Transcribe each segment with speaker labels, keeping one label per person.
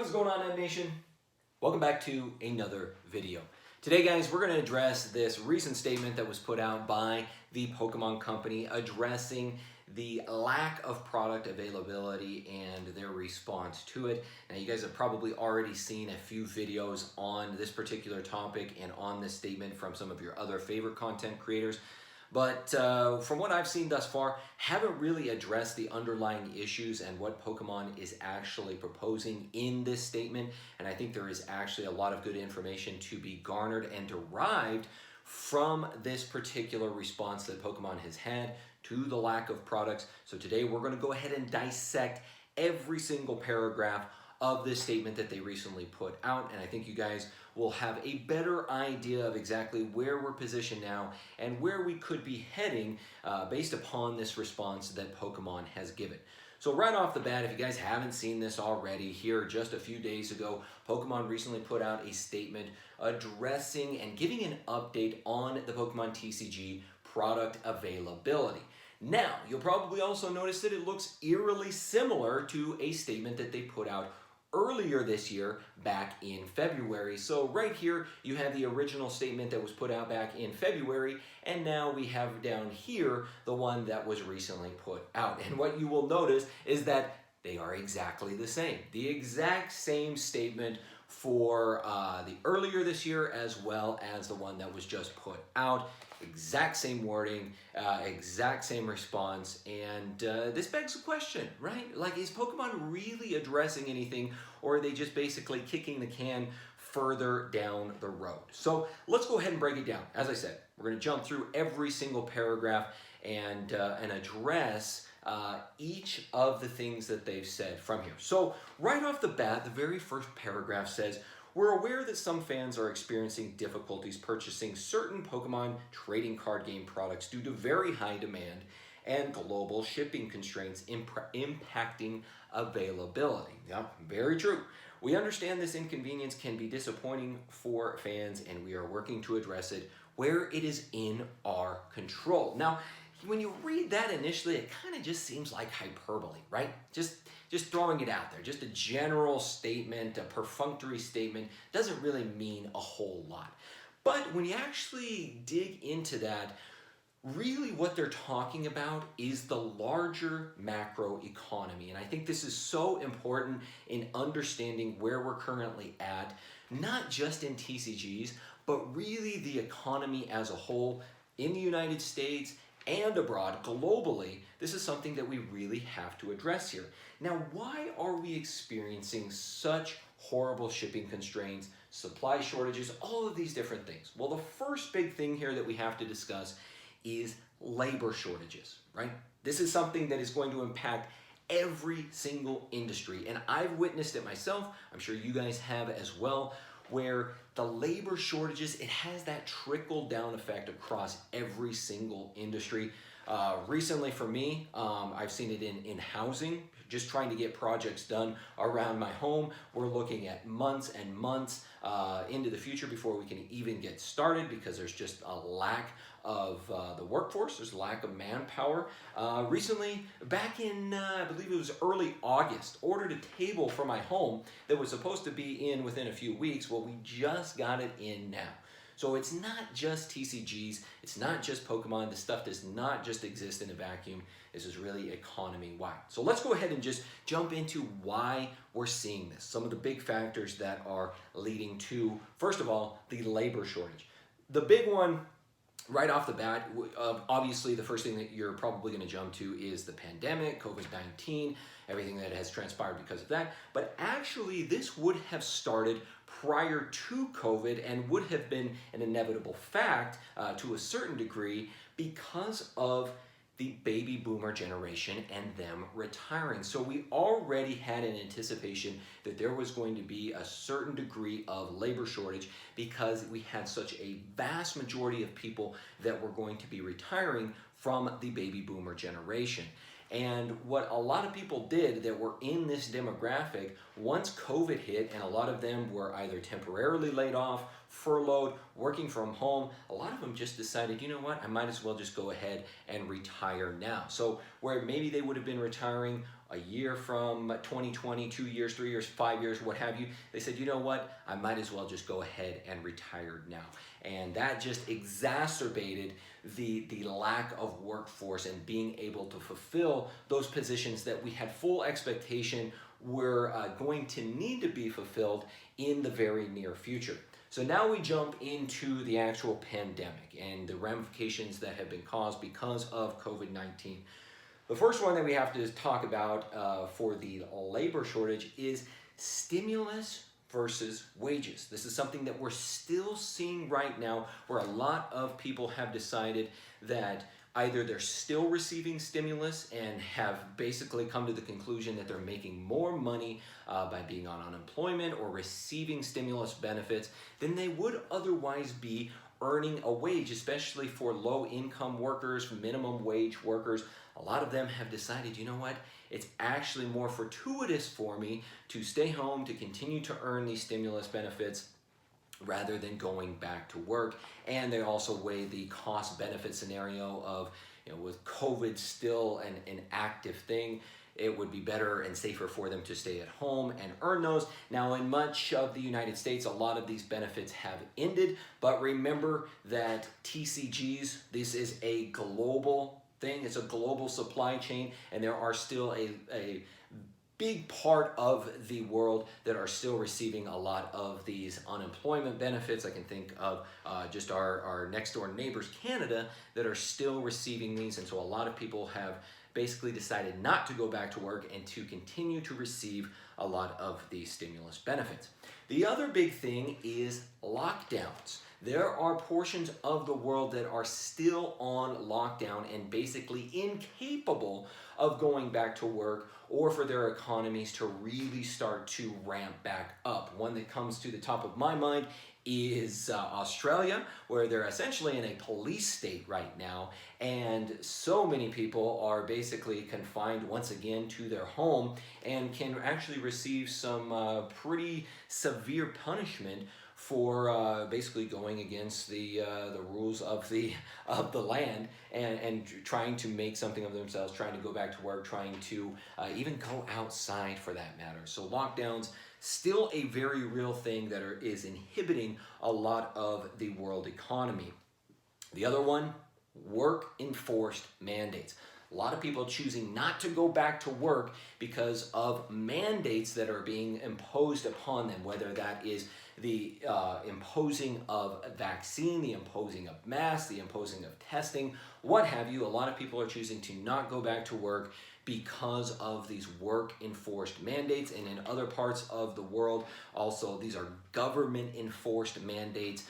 Speaker 1: What is going on, Nation? Welcome back to another video. Today, guys, we're going to address this recent statement that was put out by the Pokemon Company addressing the lack of product availability and their response to it. Now, you guys have probably already seen a few videos on this particular topic and on this statement from some of your other favorite content creators. But from what I've seen thus far, haven't really addressed the underlying issues and what Pokemon is actually proposing in this statement. And I think there is actually a lot of good information to be garnered and derived from this particular response that Pokemon has had to the lack of products. So today we're going to go ahead and dissect every single paragraph of this statement that they recently put out, and I think you guys will have a better idea of exactly where we're positioned now and where we could be heading based upon this response that Pokemon has given. So right off the bat, if you guys haven't seen this already, here just a few days ago, Pokemon recently put out a statement addressing and giving an update on the Pokemon TCG product availability. Now, you'll probably also notice that it looks eerily similar to a statement that they put out earlier this year, back in February. So right here, you have the original statement that was put out back in February, and now we have down here the one that was recently put out. And what you will notice is that they are exactly the same. The exact same statement for the earlier this year as well as the one that was just put out. Exact same wording, exact same response, and this begs the question, right? Like, is Pokemon really addressing anything, or are they just basically kicking the can further down the road? So let's go ahead and break it down. As I said, we're going to jump through every single paragraph and address each of the things that they've said from here. So right off the bat, the very first paragraph says, "We're aware that some fans are experiencing difficulties purchasing certain Pokemon trading card game products due to very high demand and global shipping constraints impacting availability." Yeah, very true. "We understand this inconvenience can be disappointing for fans, and we are working to address it where it is in our control." Now, when you read that initially, it kind of just seems like hyperbole, right? Just throwing it out there, just a general statement, a perfunctory statement, doesn't really mean a whole lot. But when you actually dig into that, really what they're talking about is the larger macro economy. And I think this is so important in understanding where we're currently at, not just in TCGs, but really the economy as a whole in the United States and abroad, globally. This is something that we really have to address here. Now, why are we experiencing such horrible shipping constraints, supply shortages, all of these different things? Well, the first big thing here that we have to discuss is labor shortages, right? This is something that is going to impact every single industry, and I've witnessed it myself. I'm sure you guys have as well, where the labor shortages, it has that trickle down effect across every single industry. Recently for me, I've seen it in housing, just trying to get projects done around my home. We're looking at months and months into the future before we can even get started because there's just a lack of the workforce, there's a lack of manpower. Recently, back in, I believe it was early August, ordered a table for my home that was supposed to be in within a few weeks. Well, we just got it in now. So it's not just TCGs, it's not just Pokemon. This stuff does not just exist in a vacuum. This is really economy-wide. So let's go ahead and just jump into why we're seeing this. Some of the big factors that are leading to, first of all, the labor shortage. The big one, right off the bat, obviously the first thing that you're probably going to jump to is the pandemic, COVID-19, everything that has transpired because of that. But actually, this would have started prior to COVID and would have been an inevitable fact to a certain degree because of the baby boomer generation and them retiring. So we already had an anticipation that there was going to be a certain degree of labor shortage because we had such a vast majority of people that were going to be retiring from the baby boomer generation. And what a lot of people did that were in this demographic once COVID hit and a lot of them were either temporarily laid off, furloughed, working from home, a lot of them just decided, you know what, I might as well just go ahead and retire now. So where maybe they would have been retiring a year from 2020, 2 years, 3 years, 5 years, what have you, they said, you know what, I might as well just go ahead and retire now. And that just exacerbated the lack of workforce and being able to fulfill those positions that we had full expectation were going to need to be fulfilled in the very near future. So now we jump into the actual pandemic and the ramifications that have been caused because of COVID-19. The first one that we have to talk about for the labor shortage is stimulus versus wages. This is something that we're still seeing right now, where a lot of people have decided that either they're still receiving stimulus and have basically come to the conclusion that they're making more money by being on unemployment or receiving stimulus benefits than they would otherwise be earning a wage, especially for low-income workers, minimum wage workers. A lot of them have decided, you know what, it's actually more fortuitous for me to stay home, to continue to earn these stimulus benefits rather than going back to work. And they also weigh the cost-benefit scenario of, with COVID still an active thing, it would be better and safer for them to stay at home and earn those. Now, in much of the United States, a lot of these benefits have ended, but remember that TCGs, this is a global thing. It's a global supply chain, and there are still a big part of the world that are still receiving a lot of these unemployment benefits. I can think of just our next door neighbors, Canada, that are still receiving these. And so a lot of people have basically decided not to go back to work and to continue to receive a lot of these stimulus benefits. The other big thing is lockdowns. There are portions of the world that are still on lockdown and basically incapable of going back to work or for their economies to really start to ramp back up. One that comes to the top of my mind is Australia, where they're essentially in a police state right now, and so many people are basically confined once again to their home and can actually receive some pretty severe punishment for basically going against the rules of the land and trying to make something of themselves, trying to go back to work, trying to even go outside for that matter. So lockdowns, still a very real thing that is inhibiting a lot of the world economy. The other one, work-enforced mandates. A lot of people choosing not to go back to work because of mandates that are being imposed upon them, whether that is the imposing of a vaccine, the imposing of masks, the imposing of testing, what have you. A lot of people are choosing to not go back to work because of these work-enforced mandates. And in other parts of the world, also, these are government-enforced mandates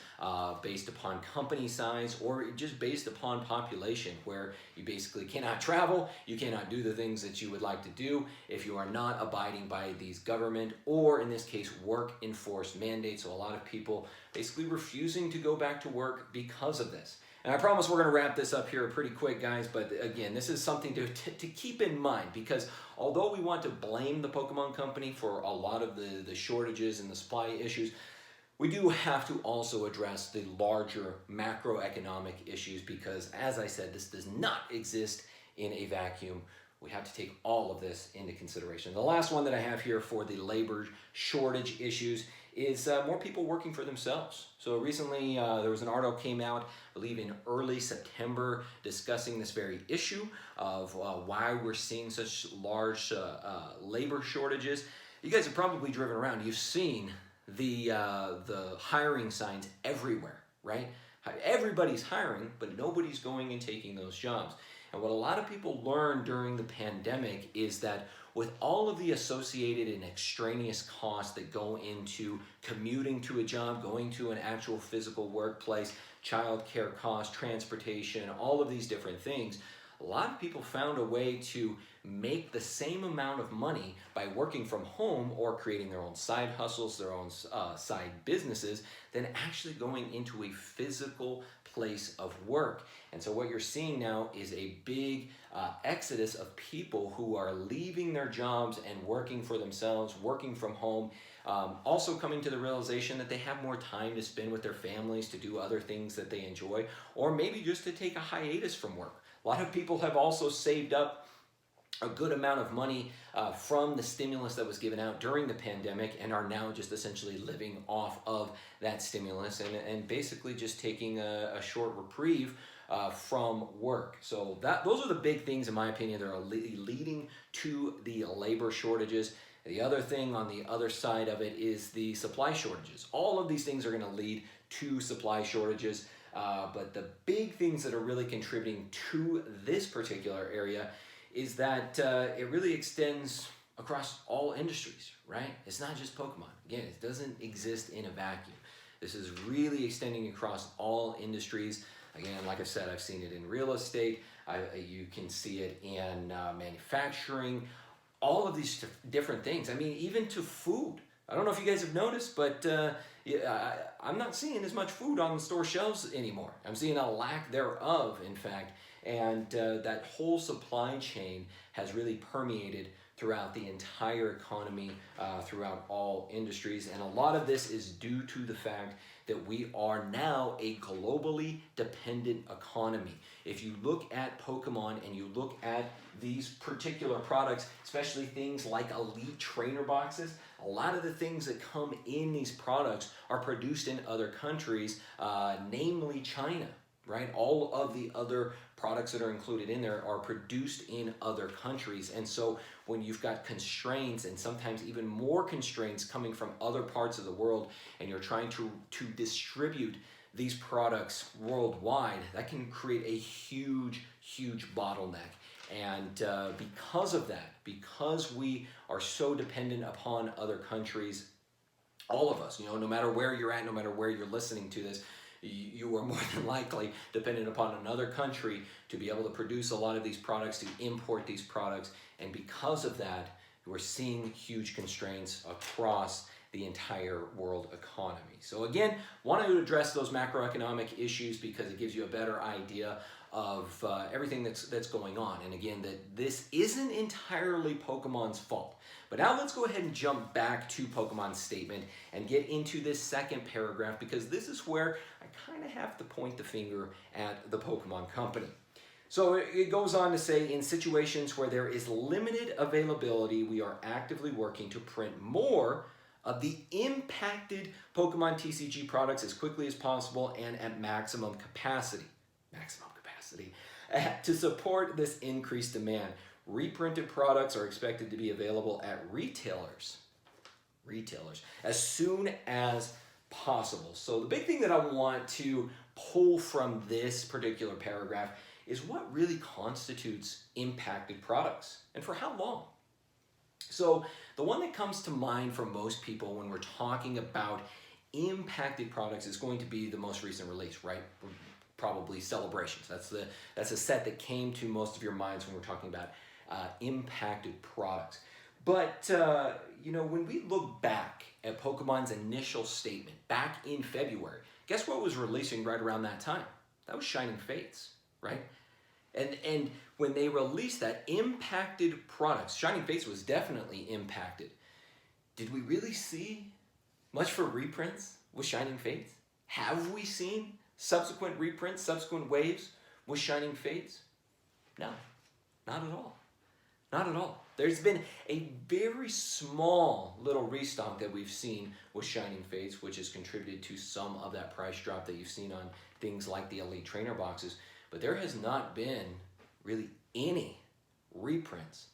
Speaker 1: based upon company size or just based upon population, where you basically cannot travel, you cannot do the things that you would like to do if you are not abiding by these government, or in this case, work-enforced mandates. So a lot of people basically refusing to go back to work because of this. And I promise we're going to wrap this up here pretty quick, guys, but again, this is something to keep in mind, because although we want to blame the Pokemon Company for a lot of the shortages and the supply issues, we do have to also address the larger macroeconomic issues, because, as I said, this does not exist in a vacuum. We have to take all of this into consideration. The last one that I have here for the labor shortage issues is more people working for themselves. So recently there was an article came out, I believe in early September, discussing this very issue of why we're seeing such large labor shortages. You guys have probably driven around. You've seen the hiring signs everywhere, right? Everybody's hiring, but nobody's going and taking those jobs. And what a lot of people learned during the pandemic is that with all of the associated and extraneous costs that go into commuting to a job, going to an actual physical workplace, childcare costs, transportation, all of these different things, a lot of people found a way to make the same amount of money by working from home or creating their own side hustles, their own side businesses, than actually going into a physical place of work. And so what you're seeing now is a big exodus of people who are leaving their jobs and working for themselves, working from home, also coming to the realization that they have more time to spend with their families, to do other things that they enjoy, or maybe just to take a hiatus from work. A lot of people have also saved up a good amount of money from the stimulus that was given out during the pandemic and are now just essentially living off of that stimulus and basically just taking a short reprieve from work. So those are the big things, in my opinion, that are leading to the labor shortages. The other thing on the other side of it is the supply shortages. All of these things are going to lead to supply shortages. But the big things that are really contributing to this particular area is that it really extends across all industries, right? It's not just Pokemon. Again, it doesn't exist in a vacuum. This is really extending across all industries. Again, like I said, I've seen it in real estate. You can see it in manufacturing, all of these different things. I mean, even to food. I don't know if you guys have noticed, but I'm not seeing as much food on the store shelves anymore. I'm seeing a lack thereof, in fact. And that whole supply chain has really permeated throughout the entire economy, throughout all industries. And a lot of this is due to the fact that we are now a globally dependent economy. If you look at Pokemon and you look at these particular products, especially things like elite trainer boxes, a lot of the things that come in these products are produced in other countries, namely China, right? All of the other products that are included in there are produced in other countries. And so when you've got constraints and sometimes even more constraints coming from other parts of the world, and you're trying to distribute these products worldwide, that can create a huge bottleneck. And because of that, because we are so dependent upon other countries, all of us, no matter where you're at, no matter where you're listening to this, you are more than likely dependent upon another country to be able to produce a lot of these products, to import these products. And because of that, we're seeing huge constraints across the entire world economy. So again, wanted to address those macroeconomic issues because it gives you a better idea of everything that's going on. And again, that this isn't entirely Pokemon's fault. But now let's go ahead and jump back to Pokemon's statement and get into this second paragraph, because this is where I kind of have to point the finger at the Pokemon Company. So it goes on to say, in situations where there is limited availability, we are actively working to print more of the impacted Pokemon TCG products as quickly as possible and at maximum capacity. To support this increased demand. Reprinted products are expected to be available at retailers as soon as possible. So the big thing that I want to pull from this particular paragraph is what really constitutes impacted products and for how long. So the one that comes to mind for most people when we're talking about impacted products is going to be the most recent release, right? Probably Celebrations. That's a set that came to most of your minds when we're talking about impacted products. But when we look back at Pokemon's initial statement back in February, guess what was releasing right around that time? That was Shining Fates, right? And when they released that, impacted products, Shining Fates was definitely impacted. Did we really see much for reprints with Shining Fates? Have we seen subsequent reprints, subsequent waves with Shining Fates? No, not at all. Not at all. There's been a very small little restock that we've seen with Shining Fates, which has contributed to some of that price drop that you've seen on things like the Elite Trainer boxes. But there has not been really any reprints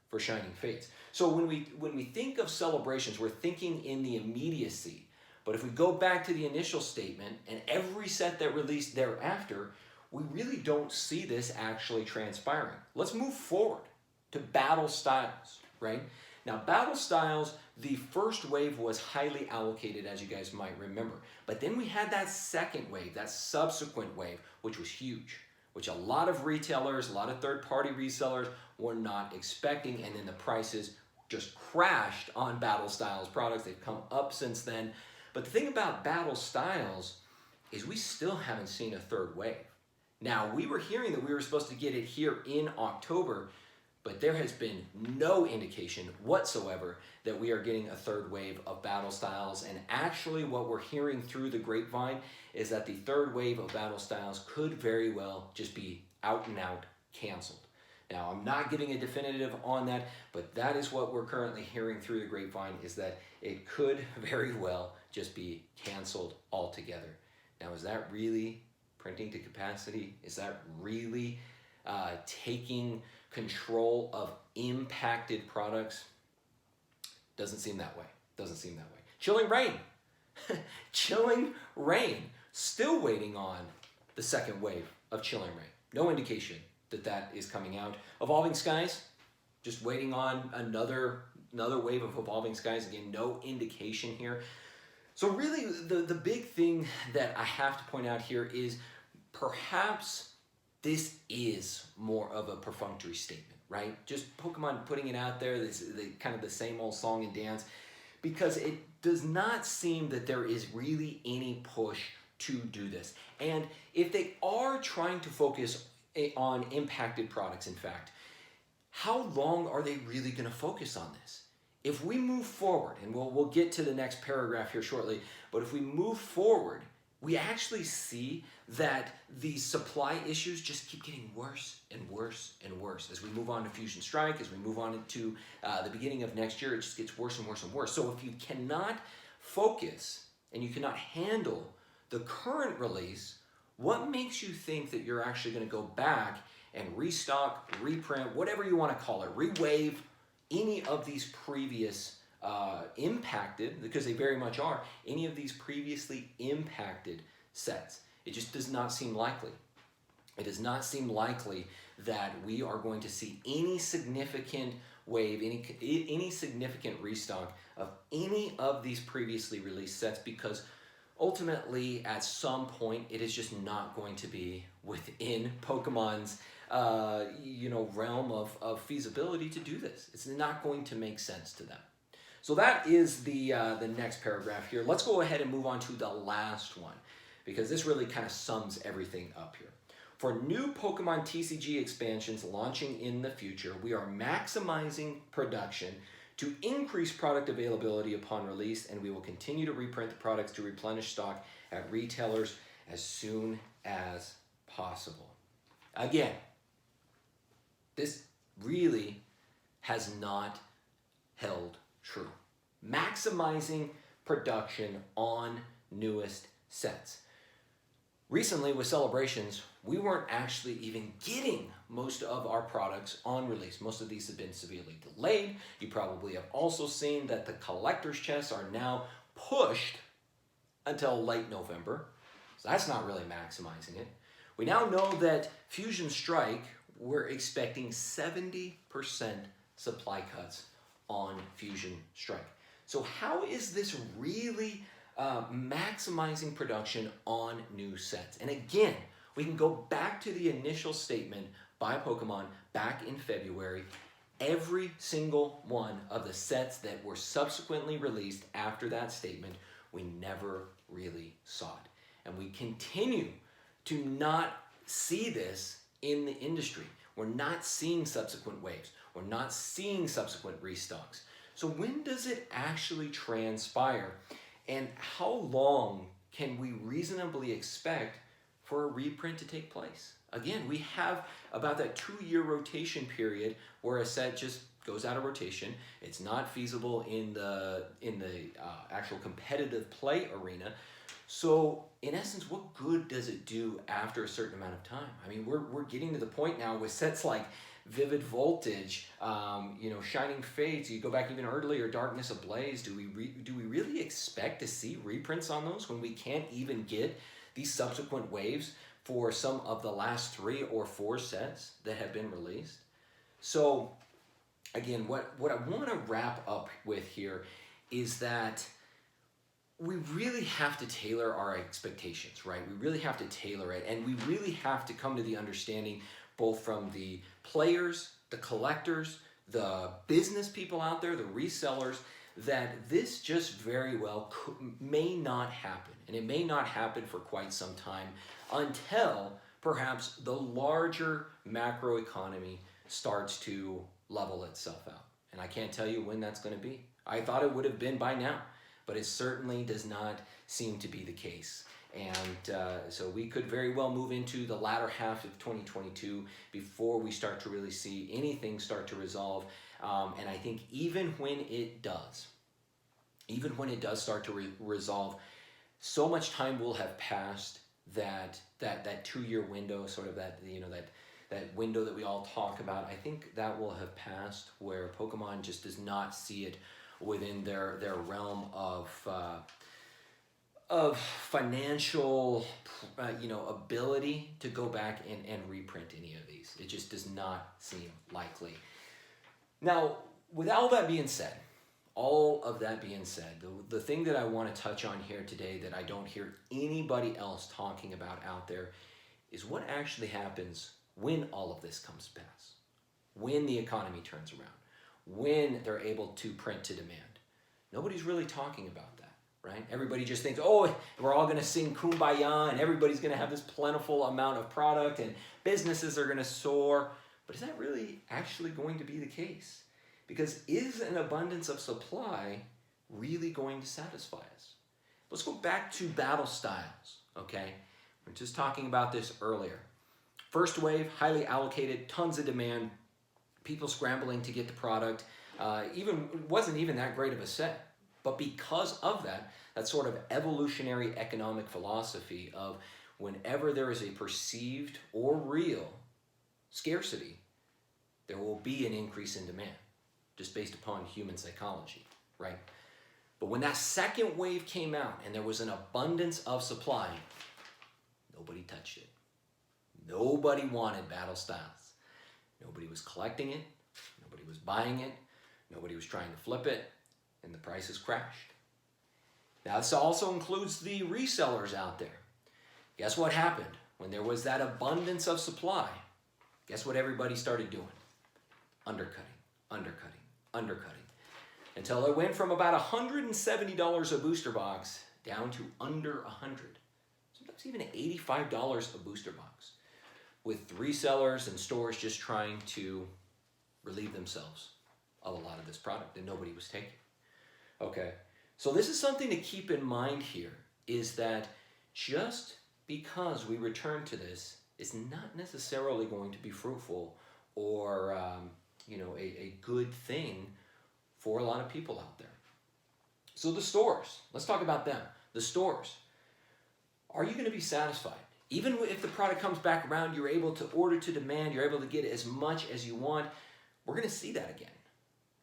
Speaker 1: for Shining Fates. So when we think of Celebrations, we're thinking in the immediacy. But if we go back to the initial statement and every set that released thereafter, we really don't see this actually transpiring. Let's move forward to Battle Styles, right? Now, Battle Styles, the first wave was highly allocated, as you guys might remember. But then we had that second wave, that subsequent wave, which was huge, which a lot of retailers, a lot of third-party resellers were not expecting, and then the prices just crashed on Battle Styles products. They've come up since then. But the thing about Battle Styles is we still haven't seen a third wave. Now, we were hearing that we were supposed to get it here in October, but there has been no indication whatsoever that we are getting a third wave of battle styles. And actually what we're hearing through the grapevine is that the third wave of battle styles could very well just be out and out canceled. Now, I'm not giving a definitive on that, but that is what we're currently hearing through the grapevine, is that it could very well just be canceled altogether. Now, is that really printing to capacity? Is that really taking control of impacted products? Doesn't seem that way. Doesn't seem that way. Chilling Reign. Chilling Reign. Still waiting on the second wave of Chilling Reign. No indication that that is coming out. Evolving Skies. Just waiting on another wave of Evolving Skies. Again, no indication here. So really, the big thing that I have to point out here is perhaps this is more of a perfunctory statement, right? Just Pokemon putting it out there, kind of the same old song and dance, because it does not seem that there is really any push to do this. And if they are trying to focus on impacted products, in fact, how long are they really going to focus on this? If we move forward, and we'll get to the next paragraph here shortly, but if we move forward, we actually see that the supply issues just keep getting worse and worse and worse. As we move on to Fusion Strike, as we move on into the beginning of next year, it just gets worse and worse and worse. So if you cannot focus and you cannot handle the current release, what makes you think that you're actually going to go back and restock, reprint, whatever you want to call it, rewave any of these previous impacted, because they very much are, any of these previously impacted sets? It just does not seem likely. It does not seem likely that we are going to see any significant wave, any significant restock of any of these previously released sets, because ultimately at some point it is just not going to be within Pokemon's realm of feasibility to do this. It's not going to make sense to them. So that is the next paragraph here. Let's go ahead and move on to the last one, because this really kind of sums everything up here. For new Pokemon TCG expansions launching in the future, we are maximizing production to increase product availability upon release, and we will continue to reprint the products to replenish stock at retailers as soon as possible. Again, this really has not held true. Maximizing production on newest sets. Recently with Celebrations, we weren't actually even getting most of our products on release. Most of these have been severely delayed. You probably have also seen that the collector's chests are now pushed until late November. So that's not really maximizing it. We now know that Fusion Strike, we're expecting 70% supply cuts on Fusion Strike. So how is this really maximizing production on new sets? And again, we can go back to the initial statement by Pokemon back in February. Every single one of the sets that were subsequently released after that statement, we never really saw it. And we continue to not see this in the industry. We're not seeing subsequent waves. We're not seeing subsequent restocks. So when does it actually transpire? And how long can we reasonably expect for a reprint to take place? Again, we have about that 2-year rotation period where a set just goes out of rotation. It's not feasible in the actual competitive play arena. So in essence, what good does it do after a certain amount of time? I mean, we're getting to the point now with sets like Vivid Voltage, Shining Fates. You go back even earlier, Darkness Ablaze. Do we really expect to see reprints on those when we can't even get these subsequent waves for some of the last 3 or 4 sets that have been released? So again, what I want to wrap up with here is that we really have to tailor our expectations, right? We really have to tailor it, and we really have to come to the understanding both from the players, the collectors, the business people out there, the resellers, that this just very well may not happen. And it may not happen for quite some time until perhaps the larger macroeconomy starts to level itself out. And I can't tell you when that's going to be. I thought it would have been by now, but it certainly does not seem to be the case. And so we could very well move into the latter half of 2022 before we start to really see anything start to resolve. And I think even when it does start to resolve, so much time will have passed that 2-year window, sort of that window that we all talk about, I think that will have passed where Pokemon just does not see it within their realm of financial ability to go back and reprint any of these. It just does not seem likely. Now, with all of that being said, the thing that I want to touch on here today that I don't hear anybody else talking about out there is what actually happens when all of this comes to pass, when the economy turns around, when they're able to print to demand. Nobody's really talking about that, right? Everybody just thinks, oh, we're all going to sing Kumbaya and everybody's going to have this plentiful amount of product and businesses are going to soar. But is that really actually going to be the case? Because is an abundance of supply really going to satisfy us? Let's go back to battle styles, okay? We were just talking about this earlier. First wave, highly allocated, tons of demand, people scrambling to get the product. Wasn't even that great of a set. But because of that sort of evolutionary economic philosophy of whenever there is a perceived or real scarcity, there will be an increase in demand, just based upon human psychology, right? But when that second wave came out and there was an abundance of supply, nobody touched it. Nobody wanted battle styles. Nobody was collecting it. Nobody was buying it. Nobody was trying to flip it. And the prices crashed. Now, this also includes the resellers out there. Guess what happened? When there was that abundance of supply, guess what everybody started doing? Undercutting, undercutting, undercutting. Until it went from about $170 a booster box down to under $100. Sometimes even $85 a booster box. With resellers and stores just trying to relieve themselves of a lot of this product that nobody was taking. Okay, so this is something to keep in mind here, is that just because we return to this is not necessarily going to be fruitful or a good thing for a lot of people out there. So the stores, let's talk about them. The stores, are you going to be satisfied? Even if the product comes back around, you're able to order to demand, you're able to get as much as you want, we're going to see that again.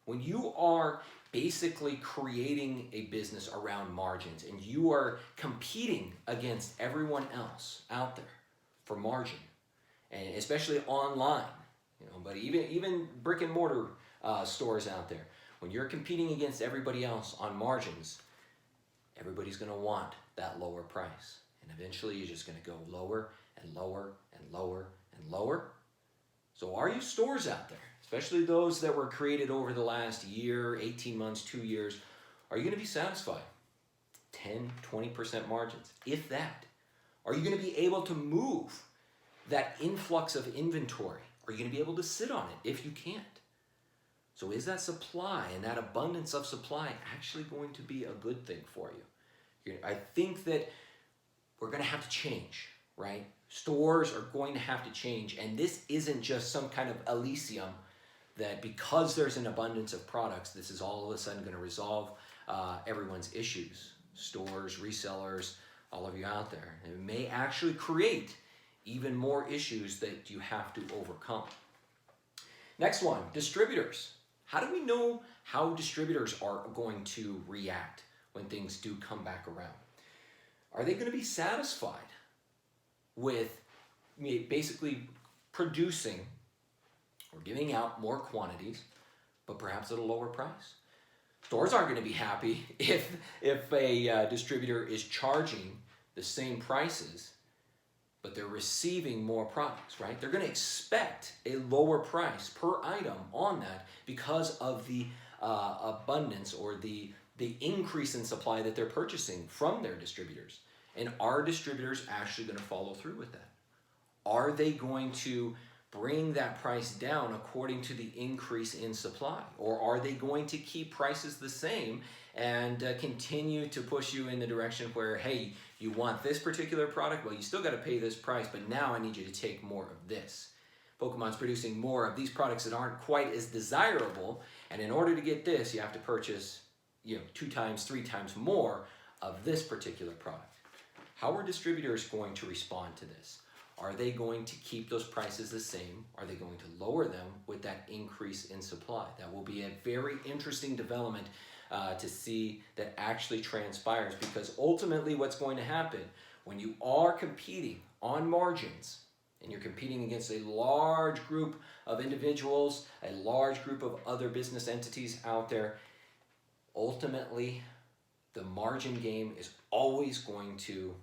Speaker 1: When you are basically creating a business around margins and you are competing against everyone else out there for margin, and especially online, but even brick and mortar stores out there, when you're competing against everybody else on margins, everybody's going to want that lower price. And eventually you're just going to go lower and lower and lower and lower. So are you stores out there, especially those that were created over the last year, 18 months, 2 years, are you going to be satisfied? 10, 20% margins, if that. Are you going to be able to move that influx of inventory? Are you going to be able to sit on it if you can't? So is that supply and that abundance of supply actually going to be a good thing for you? I think that we're going to have to change, right? Stores are going to have to change. And this isn't just some kind of Elysium that because there's an abundance of products, this is all of a sudden going to resolve everyone's issues. Stores, resellers, all of you out there. It may actually create even more issues that you have to overcome. Next one, distributors. How do we know how distributors are going to react when things do come back around? Are they going to be satisfied with basically producing or giving out more quantities, but perhaps at a lower price? Stores aren't going to be happy if a distributor is charging the same prices, but they're receiving more products, right? They're going to expect a lower price per item on that because of the abundance or the increase in supply that they're purchasing from their distributors. And are distributors actually going to follow through with that? Are they going to bring that price down according to the increase in supply? Or are they going to keep prices the same and continue to push you in the direction where, hey, you want this particular product? Well, you still got to pay this price, but now I need you to take more of this. Pokemon's producing more of these products that aren't quite as desirable, and in order to get this, you have to purchase 2 times, 3 times more of this particular product. How are distributors going to respond to this? Are they going to keep those prices the same? Are they going to lower them with that increase in supply? That will be a very interesting development to see that actually transpires, because ultimately what's going to happen when you are competing on margins and you're competing against a large group of individuals, a large group of other business entities out there, ultimately the margin game is always going to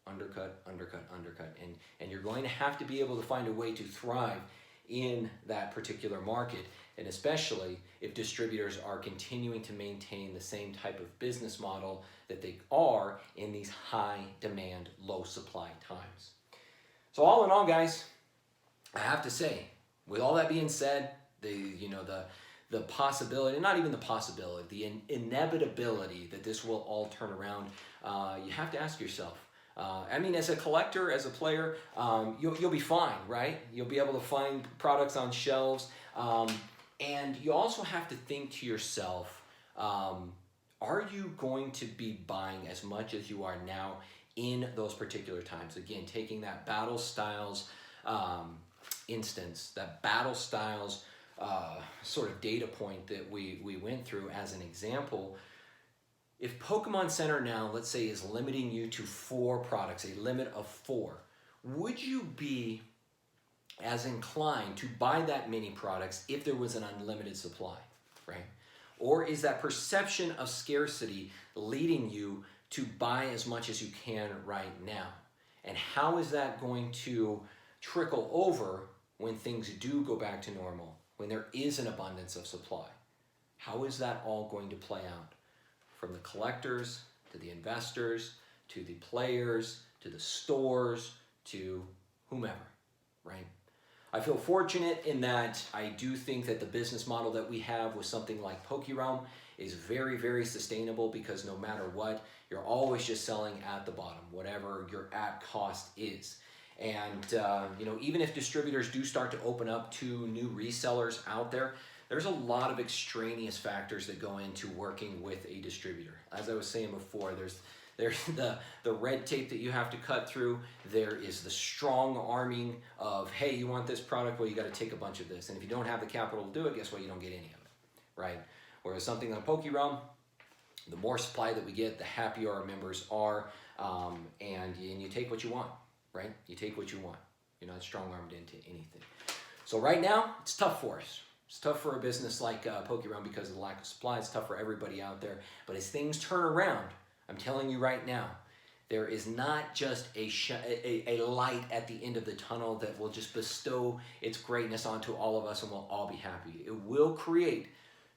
Speaker 1: undercut, and you're going to have to be able to find a way to thrive in that particular market, and especially if distributors are continuing to maintain the same type of business model that they are in these high demand, low supply times. So all in all, guys, I have to say, with all that being said, the possibility, not even the possibility, the inevitability that this will all turn around, you have to ask yourself, as a collector, as a player, you'll be fine, right? You'll be able to find products on shelves. And you also have to think to yourself, are you going to be buying as much as you are now in those particular times? Again, taking that Battle Styles instance, that Battle Styles sort of data point that we went through as an example. If Pokemon Center now, let's say, is limiting you to 4 products, a limit of 4, would you be as inclined to buy that many products if there was an unlimited supply, right? Or is that perception of scarcity leading you to buy as much as you can right now? And how is that going to trickle over when things do go back to normal, when there is an abundance of supply? How is that all going to play out? From the collectors, to the investors, to the players, to the stores, to whomever, right? I feel fortunate in that I do think that the business model that we have with something like PokéRealm is very, very sustainable, because no matter what, you're always just selling at the bottom, whatever your at cost is. And even if distributors do start to open up to new resellers out there, there's a lot of extraneous factors that go into working with a distributor. As I was saying before, there's the red tape that you have to cut through. There is the strong arming of, hey, you want this product? Well, you got to take a bunch of this. And if you don't have the capital to do it, guess what? You don't get any of it, right? Whereas something like PokéRealm, the more supply that we get, the happier our members are, and you take what you want, right? You take what you want. You're not strong-armed into anything. So right now, it's tough for us. It's tough for a business like PokéRealm because of the lack of supply. It's tough for everybody out there. But as things turn around, I'm telling you right now, there is not just a light at the end of the tunnel that will just bestow its greatness onto all of us and we'll all be happy. It will create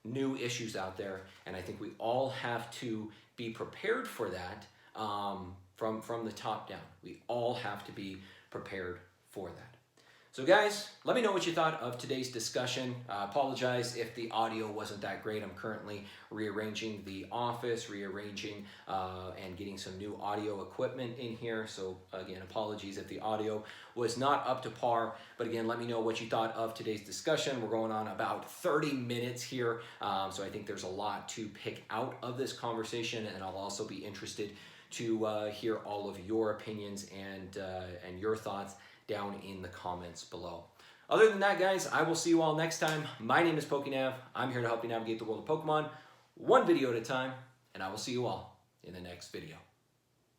Speaker 1: new issues out there, and I think we all have to be prepared for that from the top down. We all have to be prepared for that. So guys, let me know what you thought of today's discussion. I apologize if the audio wasn't that great. I'm currently rearranging the office, and getting some new audio equipment in here. So again, apologies if the audio was not up to par. But again, let me know what you thought of today's discussion. We're going on about 30 minutes here. So I think there's a lot to pick out of this conversation, and I'll also be interested to hear all of your opinions and your thoughts down in the comments below. Other than that, guys, I will see you all next time. My name is PokéNav. I'm here to help you navigate the world of Pokemon one video at a time, and I will see you all in the next video.